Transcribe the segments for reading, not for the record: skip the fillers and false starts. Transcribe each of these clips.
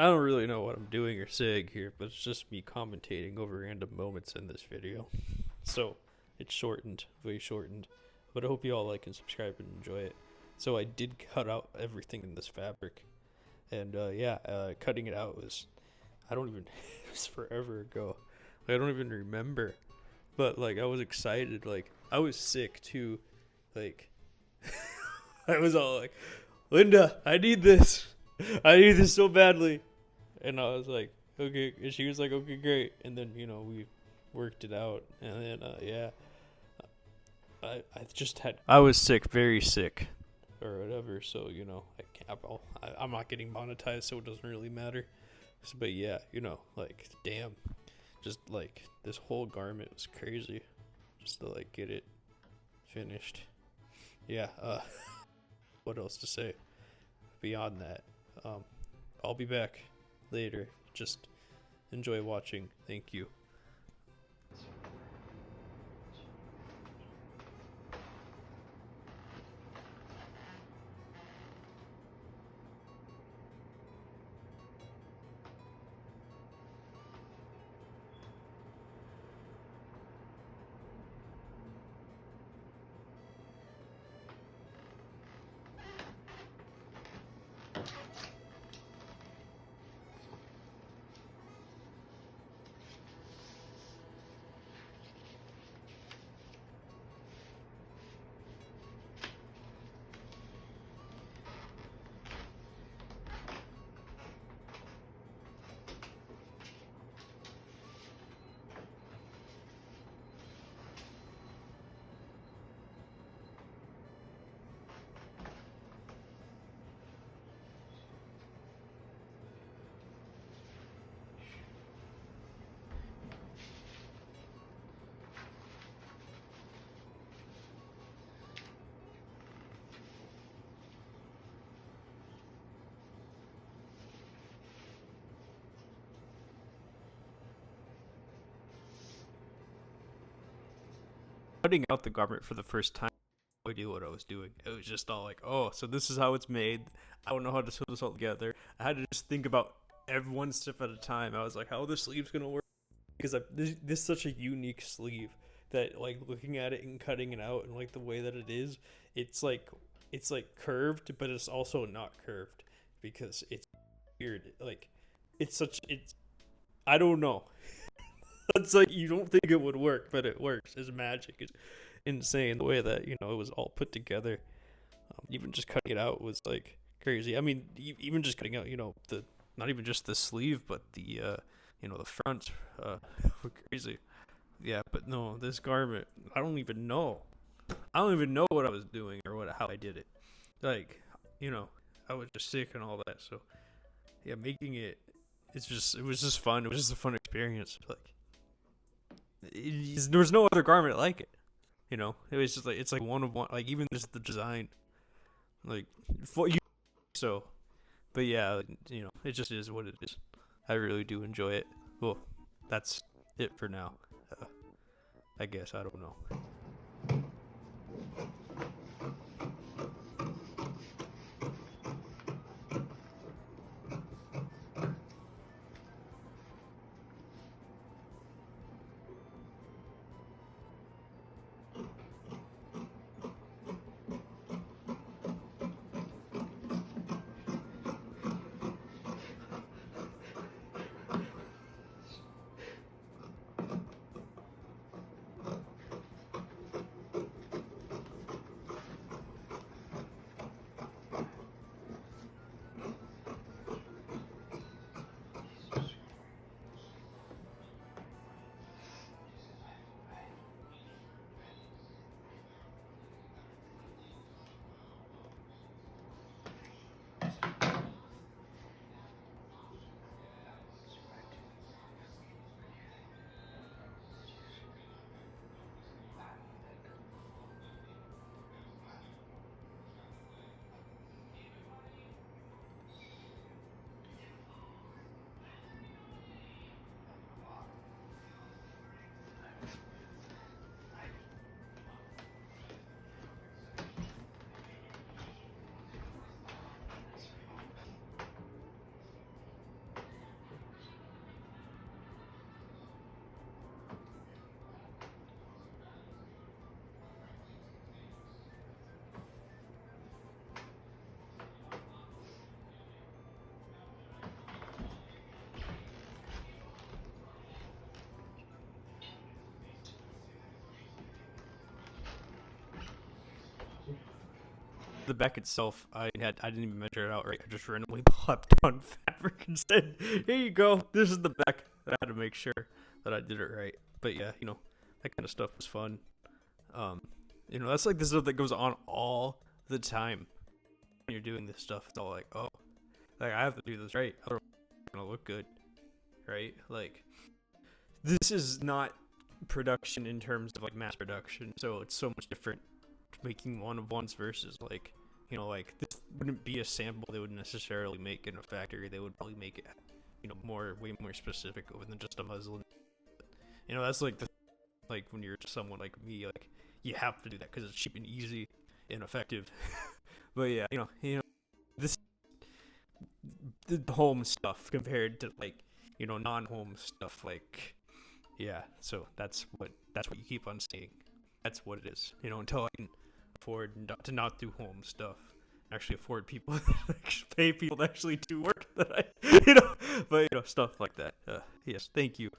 I don't really know what I'm doing or saying here, but it's just me commentating over random moments in this video. So it's shortened, very shortened. But I hope you all like and subscribe and enjoy it. So I did cut out everything in this fabric. And cutting it out was, I don't even, it was forever ago. I don't even remember. But like, I was excited. Like, I was sick too. Like, I was all like, Linda, I need this. I need this so badly. And I was like, okay. And she was like, okay, great. And then, we worked it out. And then, I just had, I was sick, very sick, or whatever. So, I can't, I'm not getting monetized, so it doesn't really matter. So, but yeah, like, damn. Just like, this whole garment was crazy. Just to like get it finished. Yeah, what else to say beyond that? I'll be back later. Just enjoy watching. Thank you. Cutting out the garment for the first time, I had no idea what I was doing. It was just all like, oh, so this is how it's made. I don't know how to sew this all together. I had to just think about every one step at a time. I was like, how are the sleeves gonna work? Because this is such a unique sleeve that, like, looking at it and cutting it out and like the way that it is, it's like curved, but it's also not curved because it's weird. Like, it's I don't know. It's like, you don't think it would work, but it works. It's magic. It's insane the way that, it was all put together. Even just cutting it out was like crazy. I mean, even just cutting out, the not even just the sleeve, but the the front, crazy. Yeah, but no, this garment, I don't even know. I don't even know what I was doing or how I did it. Like, I was just sick and all that. So yeah, making it, it was just fun. It was just a fun experience. Like, there was no other garment like it. It was just like, it's like one of one. Like, even just the design, like, for you. So, but yeah, it just is what it is. I really do enjoy it. Well, that's it for now. I guess, I don't know. the back itself, I didn't even measure it out right. I just randomly plopped down fabric and said, "Here you go. This is the back." I had to make sure that I did it right. But yeah, that kind of stuff was fun. That's like the stuff that goes on all the time when you're doing this stuff. It's all like, oh, like I have to do this right. Otherwise it's gonna look good, right? Like, this is not production in terms of like mass production, so it's so much different making one of ones versus like, like this wouldn't be a sample they would necessarily make in a factory. They would probably make it, way more specific than just a muslin. That's like like when you're someone like me, like you have to do that because it's cheap and easy and effective. But yeah, this the home stuff compared to like non-home stuff, like yeah. So that's what you keep on seeing. That's what it is. Until I can afford to not do home stuff, actually afford people, pay people to actually do work that I, but stuff like that. Yes, thank you.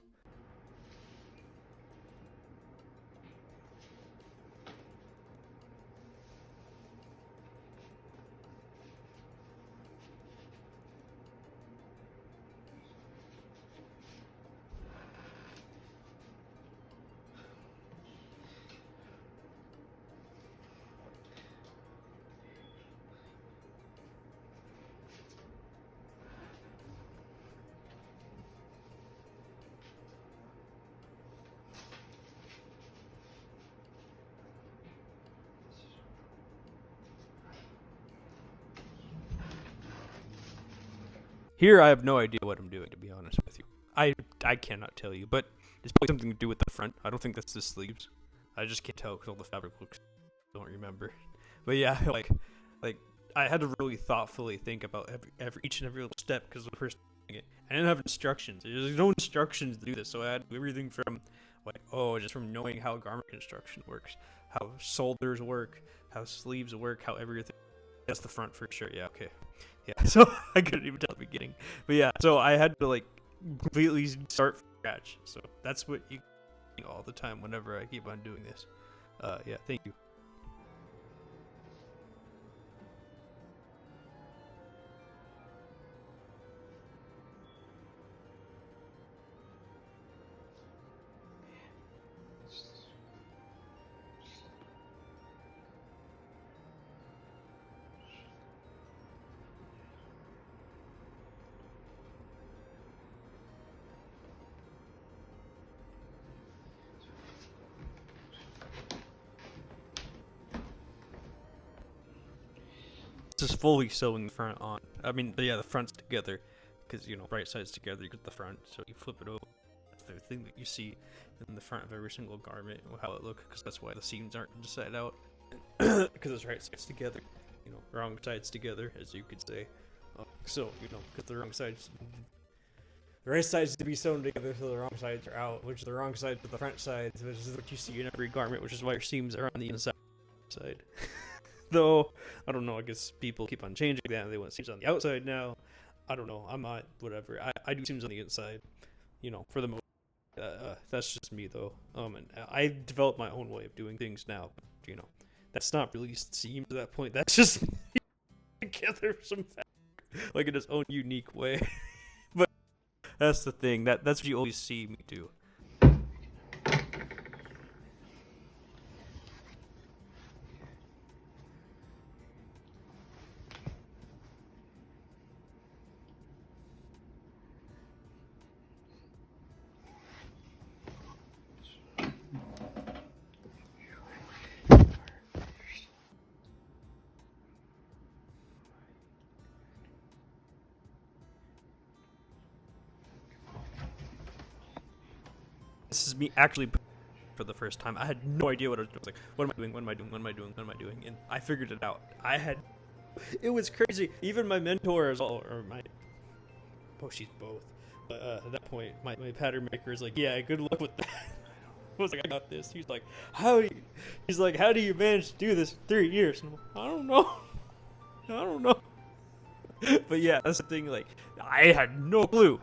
Here, I have no idea what I'm doing, to be honest with you. I cannot tell you, but it's probably something to do with the front. I don't think that's the sleeves. I just can't tell because all the fabric looks. I don't remember. But yeah, like I had to really thoughtfully think about each and every little step because the first thing I didn't have instructions. There's no instructions to do this, so I had everything from just from knowing how garment construction works, how shoulders work, how sleeves work, how everything. That's the front for sure. Yeah, okay. Yeah, so I couldn't even tell the beginning. But yeah, so I had to completely start from scratch. So that's what you all the time whenever I keep on doing this. Yeah, thank you. Just fully sewing the front on. I mean, yeah, the front's together because right sides together. You get the front, so you flip it over. That's the thing that you see in the front of every single garment, how it looks, because that's why the seams aren't inside out, because it's right sides together. Wrong sides together, as you could say. So because the right sides to be sewn together, so the wrong sides are out, which are the wrong sides of the front sides, which is what you see in every garment, which is why your seams are on the inside side. Though, I don't know, I guess people keep on changing that and they want seams on the outside now. I don't know, I'm not, whatever. I do seams on the inside, for the most. That's just me though. And I developed my own way of doing things now. That's not really seams at that point. That's just together some fabric, in its own unique way. But that's the thing. That's what you always see me do. This is me actually for the first time. I had no idea what I was doing. I was like, what am I doing? What am I doing? What am I doing? What am I doing? And I figured it out. It was crazy. Even my mentor she's both. But at that point, my pattern maker is like, yeah, good luck with that. I was like, I got this. He's like, how do you manage to do this in 3 years? And I'm like, I don't know. But yeah, that's the thing. I had no clue.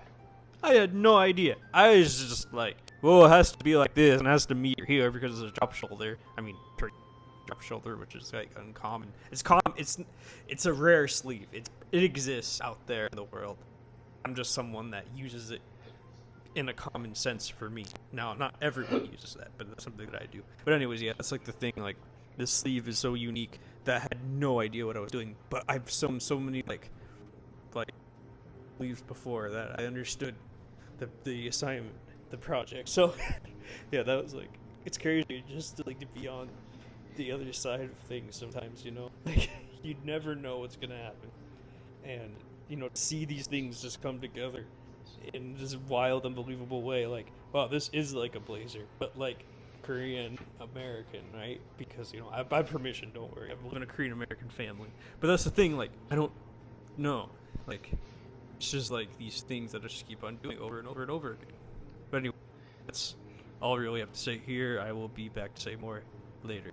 I had no idea. I was just like, well, it has to be like this, and it has to meet here because it's a drop shoulder. I mean, drop shoulder, which is like uncommon. It's common. It's a rare sleeve. It exists out there in the world. I'm just someone that uses it in a common sense for me. Now, not everyone uses that, but that's something that I do. But anyways, yeah, that's like the thing. Like, this sleeve is so unique that I had no idea what I was doing. But I've sewn so many like sleeves before that I understood the assignment, the project. So yeah, that was like, it's crazy just to like to be on the other side of things sometimes, you know. Like, you'd never know what's gonna happen, and you know, to see these things just come together in this wild, unbelievable way. Like, wow, this is like a blazer, but like Korean American, right? Because, you know, I have permission, don't worry. I live in a Korean American family. But that's the thing, like, I don't know. Like, it's just like these things that I just keep on doing over and over and over again. But anyway, that's all I really have to say here. I will be back to say more later.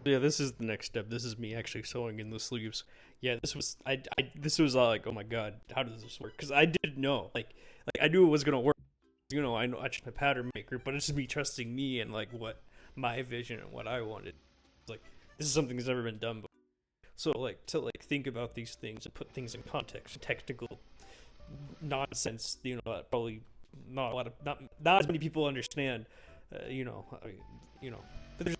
Yeah, this is the next step. This is me actually sewing in the sleeves. Yeah, this was like, oh my god, how does this work? Because I didn't know. Like I knew it was gonna work. You know, I know I'm a pattern maker, but it's just me trusting me and like what my vision and what I wanted. Like, this is something that's never been done before. So like, to like think about these things and put things in context, technical nonsense. You know, that probably not a lot of not as many people understand. You know, you know. But there's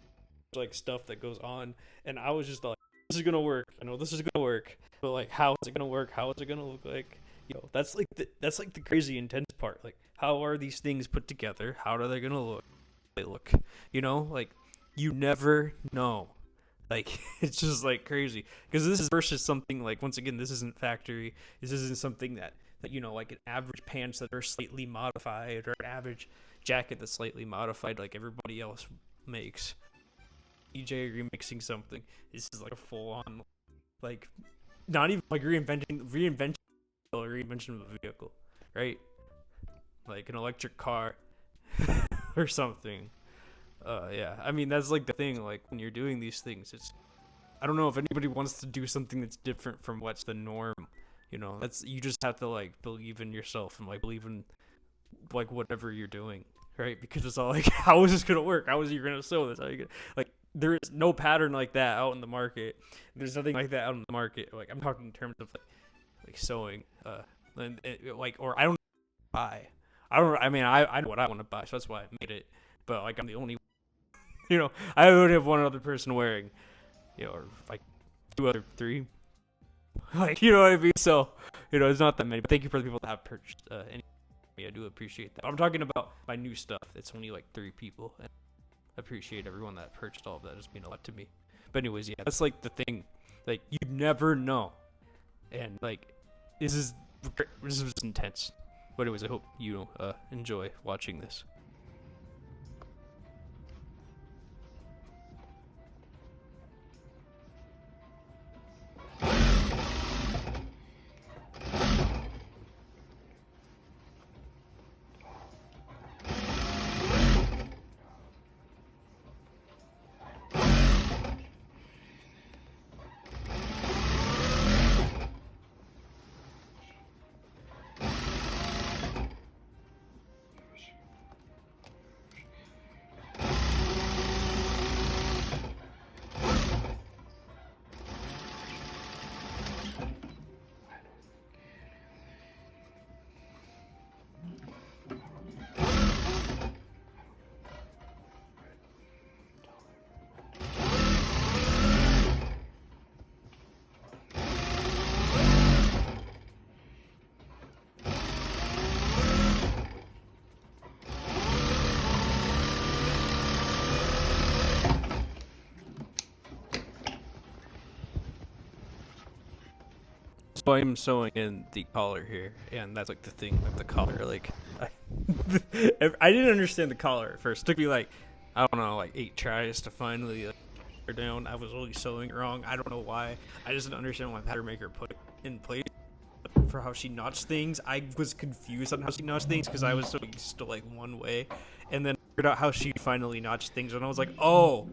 like stuff that goes on, and I was just like, this is gonna work. I know this is gonna work, but like, how is it gonna work? How is it gonna look like? You know, that's like the crazy intense part. Like, how are these things put together? How are they gonna look? They look, you know, like, you never know. Like, it's just like crazy, because this is versus something like, once again, this isn't factory. This isn't something that you know, like an average pants that are slightly modified, or an average jacket that's slightly modified, like everybody else makes. EJ remixing something. This is like a full-on, like, not even like reinvention of a vehicle, right? Like an electric car or something. Yeah, I mean, that's like the thing. Like, when you're doing these things, it's, I don't know if anybody wants to do something that's different from what's the norm. You know, that's, you just have to like believe in yourself and like believe in like whatever you're doing, right? Because it's all like, how is this gonna work? How is you gonna sew this? How are you gonna, like, there is no pattern like that out in the market. There's nothing like that out in the market. Like, I'm talking in terms of like sewing, and like, or I don't buy. I mean, I know what I want to buy, so that's why I made it. But like, I'm the only, you know, I only have one other person wearing, you know, or like three, like, you know what I mean. So, you know, it's not that many. But thank you for the people that have purchased. me. I do appreciate that. I'm talking about my new stuff. It's only like 3 people. And I appreciate everyone that purchased all of that. It's mean a lot to me. But anyways, yeah, that's like the thing. Like, you never know. And like, this is intense. But anyways, I hope you enjoy watching this. So I'm sewing in the collar here, and that's like the thing with the collar. Like, I didn't understand the collar at first. It took me like, I don't know, like 8 tries to finally her down. I was really sewing it wrong. I don't know why. I just didn't understand why pattern maker put it in place for how she notched things. I was confused on how she notched things because I was so used to like one way, and then I figured out how she finally notched things, and I was like, oh,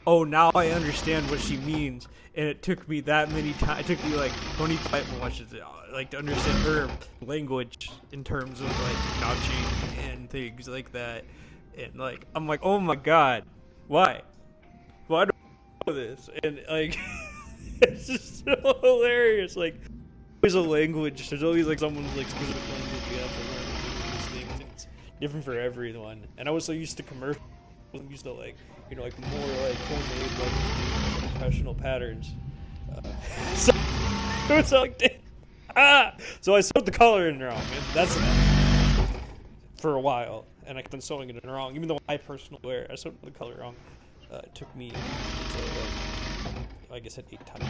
now I understand what she means. And it took me that many times. It took me like 20 times to understand her language in terms of like notching and things like that. And like, I'm like, oh my god, why do I know this? And like, it's just so hilarious. Like, there's a language. There's always like someone's like specific language you have to learn these things. It's different for everyone. And I was so used to commercial. I was used to like, you know, like more like homemade, like professional patterns. So it was like, so I sewed the collar in wrong, and that's for a while, and I kept on sewing it in wrong. Even though I personally wear, I sewed the color wrong. It took me, like I said, 8 times,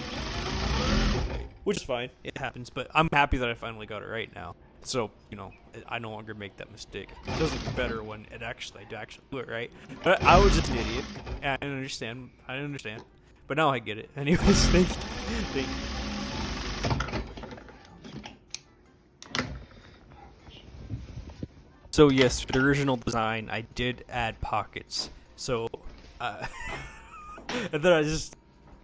which is fine. It happens, but I'm happy that I finally got it right now. So, you know, I no longer make that mistake. It does look better when I actually do it right. But I was just an idiot. And I didn't understand. But now I get it. Anyways, thank you. So yes, for the original design, I did add pockets. So, and then I just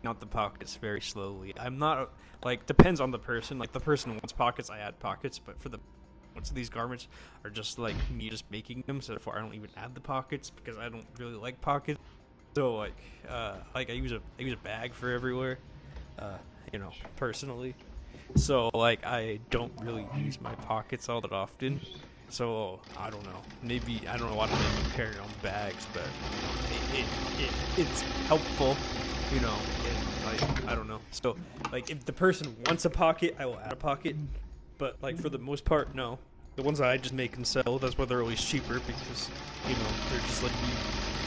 out the pockets very slowly. I'm not like, depends on the person. Like, the person wants pockets, I add pockets. But for the most of these garments are just like me just making them, so therefore I don't even add the pockets because I don't really like pockets. So like I use a bag for everywhere, you know, personally. So like I don't really use my pockets all that often. So I don't know. Maybe I don't know why people carry their own bags, but it's helpful, you know. And like, I don't know. So like, if the person wants a pocket, I will add a pocket. But like, for the most part, no. The ones that I just make and sell, that's why they're always cheaper, because, you know, they're just like me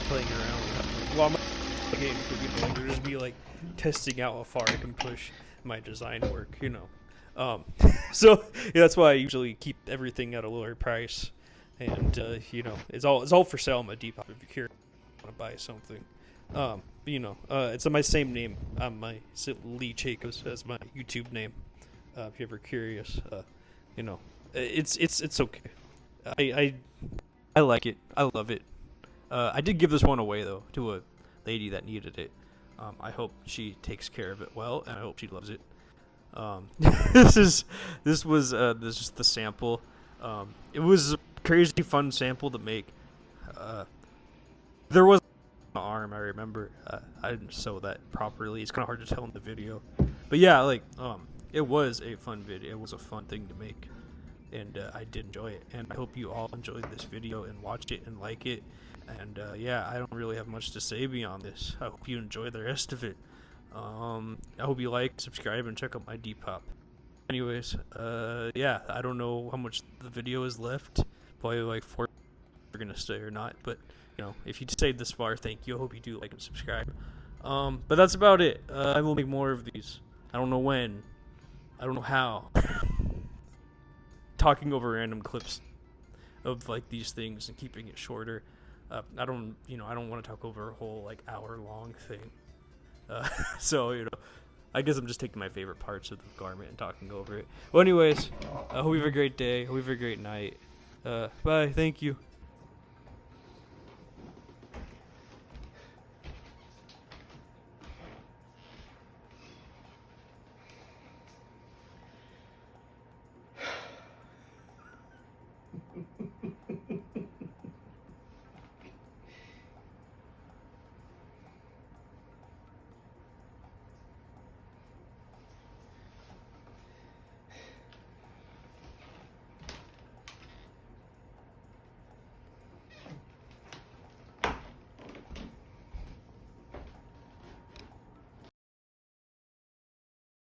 playing around with a lot of games, but, you know, like, they're just me like testing out how far I can push my design work, you know. So yeah, that's why I usually keep everything at a lower price, and you know, it's all for sale on my Depop if you're curious, want to buy something. You know, it's my same name. My Lee Chacos as my YouTube name. If you're ever curious, you know, it's okay. I like it. I love it. I did give this one away though to a lady that needed it. I hope she takes care of it well, and I hope she loves it. This was just the sample. It was a crazy fun sample to make. There was an arm, I remember. I didn't sew that properly. It's kind of hard to tell in the video, but yeah, like it was a fun video. It was a fun thing to make, and I did enjoy it. And I hope you all enjoyed this video and watched it and like it. And yeah, I don't really have much to say beyond this. I hope you enjoy the rest of it. I hope you like, subscribe, and check out my Depop. Anyways, yeah, I don't know how much the video is left. probably like 4 are gonna stay or not. But you know, if you stayed this far, thank you. I hope you do like and subscribe. But that's about it. I will make more of these. I don't know when. I don't know how. Talking over random clips of like these things and keeping it shorter. I don't want to talk over a whole like hour-long thing. So I guess I'm just taking my favorite parts of the garment and talking over it. Well, anyways, I hope you have a great day. Hope you have a great night. Bye. Thank you.